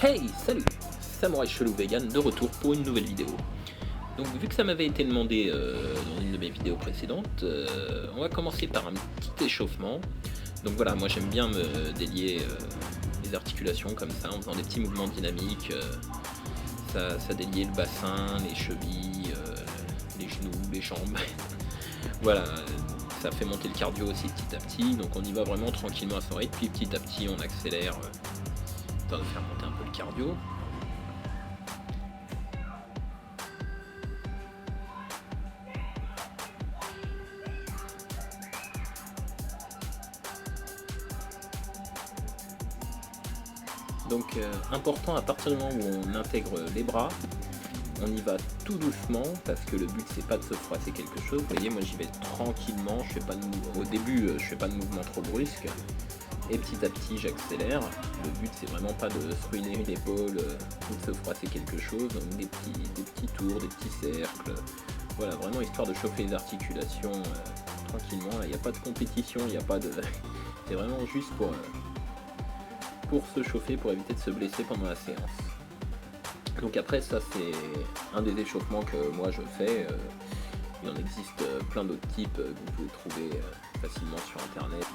Hey, salut! Samouraï Chelou Vegan de retour pour une nouvelle vidéo. Donc vu que ça m'avait été demandé dans une de mes vidéos précédentes, on va commencer par un petit échauffement. Donc voilà, moi j'aime bien me délier les articulations comme ça, en faisant des petits mouvements dynamiques. Ça déliait le bassin, les chevilles, les genoux, les jambes. Voilà, ça fait monter le cardio aussi petit à petit. Donc on y va vraiment tranquillement à son rythme, puis petit à petit on accélère, histoire de faire monter un peu le cardio. Donc important, à partir du moment où on intègre les bras, on y va tout doucement parce que le but c'est pas de se froisser quelque chose. Vous voyez, moi j'y vais tranquillement, je fais pas de au début je fais pas de mouvement trop brusque et petit à petit j'accélère. Le but c'est vraiment pas de se ruiner l'épaule ou de se froisser quelque chose, donc des petits tours, des petits cercles. Voilà, vraiment histoire de chauffer les articulations tranquillement. Il n'y a pas de compétition, il n'y a pas de. C'est vraiment juste pour se chauffer, pour éviter de se blesser pendant la séance. Donc après ça c'est un des échauffements que moi je fais. Il en existe plein d'autres types que vous pouvez trouver facilement sur internet.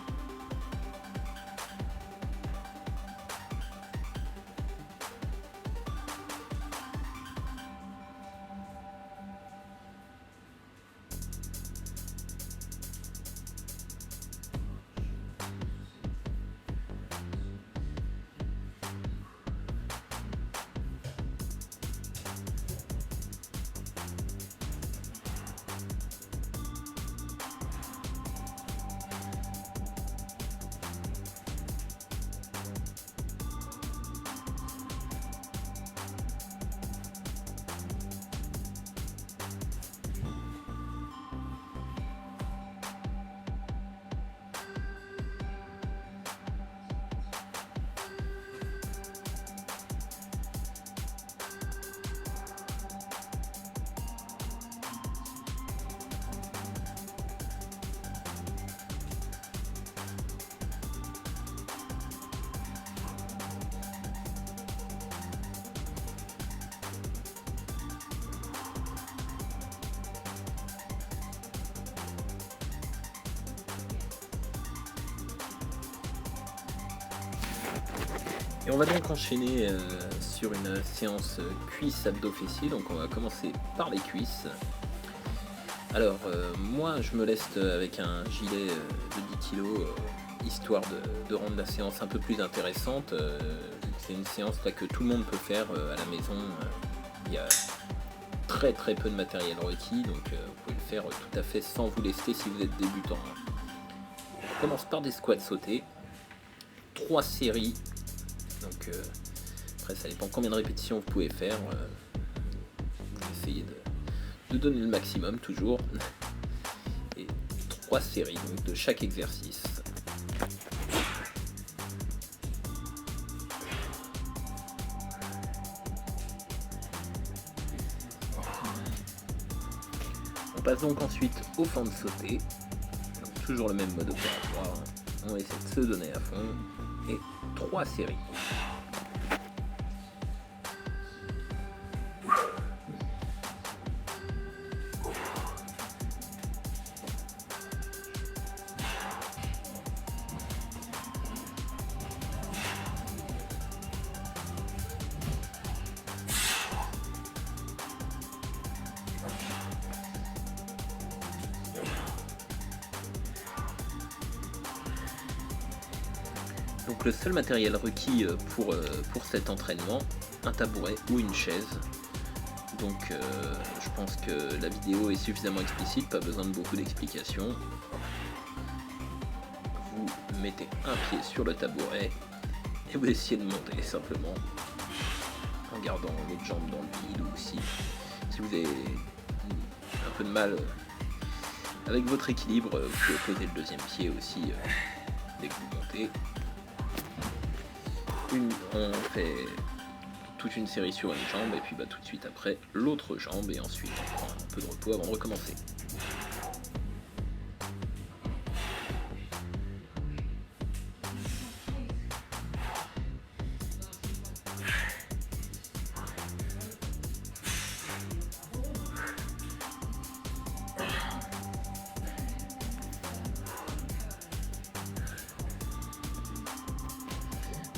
Et on va donc enchaîner sur une séance cuisse abdos fessiers. Donc on va commencer par les cuisses. Alors moi je me leste avec un gilet de 10 kg histoire de rendre la séance un peu plus intéressante. C'est une séance là que tout le monde peut faire à la maison. Il y a très peu de matériel requis, donc vous pouvez le faire tout à fait sans vous lester si vous êtes débutant. On commence par des squats sautés. 3 séries. Donc après ça dépend combien de répétitions vous pouvez faire. Vous essayez de donner le maximum toujours. Et 3 séries donc, de chaque exercice. On passe donc ensuite aux fentes sautées. Donc toujours le même mode opératoire. On essaie de se donner à fond. Et 3 séries. Donc le seul matériel requis pour cet entraînement, un tabouret ou une chaise. Donc je pense que la vidéo est suffisamment explicite, pas besoin de beaucoup d'explications. Vous mettez un pied sur le tabouret et vous essayez de monter simplement en gardant l'autre jambe dans le vide, ou si vous avez un peu de mal avec votre équilibre, vous pouvez poser le deuxième pied aussi dès que vous montez. On fait toute une série sur une jambe et puis tout de suite après l'autre jambe et ensuite on prend un peu de repos avant de recommencer.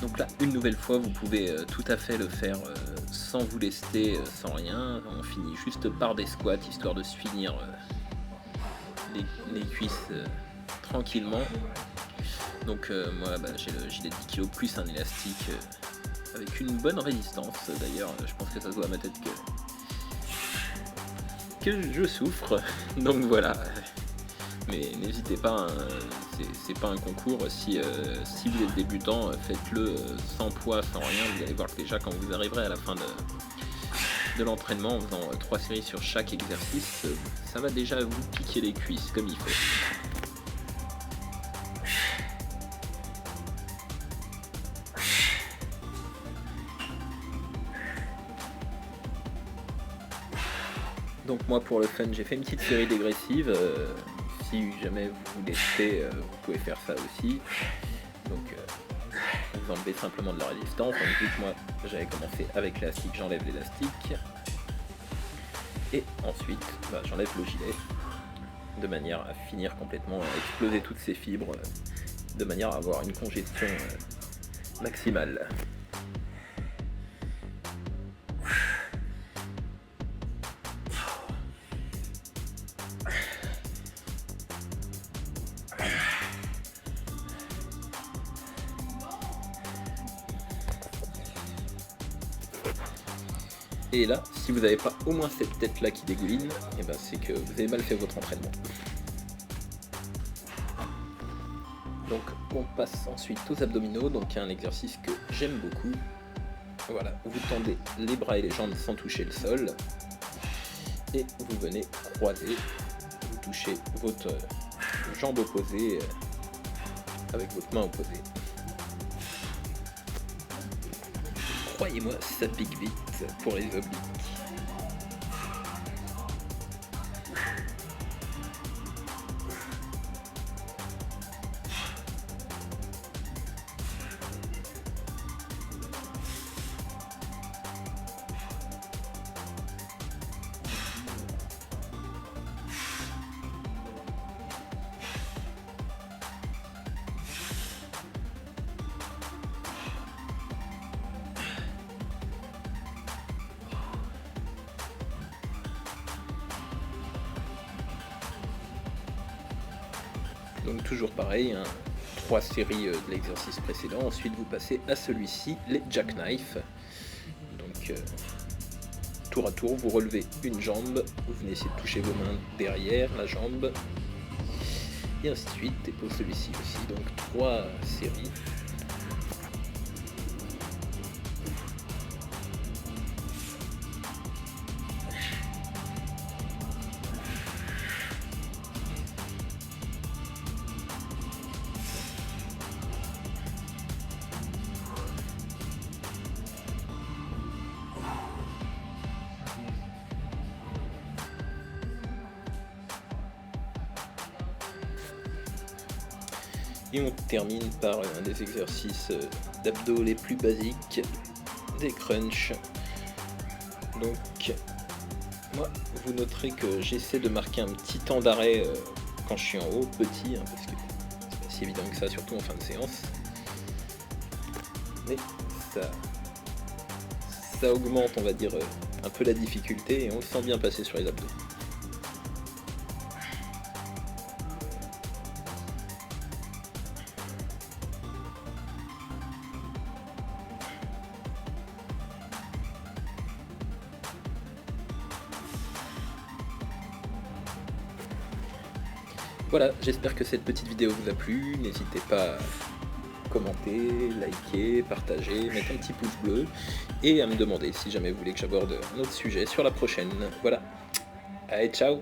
Donc là, une nouvelle fois, vous pouvez tout à fait le faire sans vous lester, sans rien. On finit juste par des squats, histoire de se finir les cuisses tranquillement. Donc moi, j'ai le gilet de 10 kg plus un élastique avec une bonne résistance. D'ailleurs, je pense que ça se voit à ma tête que je souffre. Donc voilà. Mais n'hésitez pas, hein, c'est pas un concours. Si vous êtes débutant, faites-le sans poids, sans rien. Vous allez voir que déjà quand vous arriverez à la fin de l'entraînement, en faisant 3 séries sur chaque exercice, ça va déjà vous piquer les cuisses comme il faut. Donc moi pour le fun, j'ai fait une petite série dégressive. Si jamais vous testez, vous pouvez faire ça aussi. Donc vous enlevez simplement de la résistance. Donc vu que moi j'avais commencé avec l'élastique, j'enlève l'élastique. Et ensuite j'enlève le gilet de manière à finir complètement, à exploser toutes ces fibres, de manière à avoir une congestion maximale. Et là, si vous n'avez pas au moins cette tête là qui dégouline, et ben c'est que vous avez mal fait votre entraînement. Donc on passe ensuite aux abdominaux, donc un exercice que j'aime beaucoup. Voilà, vous tendez les bras et les jambes sans toucher le sol. Et vous venez croiser, vous touchez votre jambe opposée avec votre main opposée. Croyez-moi, ça pique vite pour les obliques. Donc toujours pareil, hein, 3 séries de l'exercice précédent. Ensuite vous passez à celui-ci, les jackknife. Donc tour à tour, vous relevez une jambe, vous venez essayer de toucher vos mains derrière la jambe. Et ainsi de suite, et pour celui-ci aussi, donc 3 séries. Et on termine par un des exercices d'abdos les plus basiques, des crunchs. Donc moi, vous noterez que j'essaie de marquer un petit temps d'arrêt quand je suis en haut, petit, hein, parce que c'est pas si évident que ça, surtout en fin de séance. Mais ça augmente, on va dire, un peu la difficulté et on le sent bien passer sur les abdos. Voilà, j'espère que cette petite vidéo vous a plu. N'hésitez pas à commenter, liker, partager, mettre un petit pouce bleu et à me demander si jamais vous voulez que j'aborde un autre sujet sur la prochaine. Voilà, allez, ciao!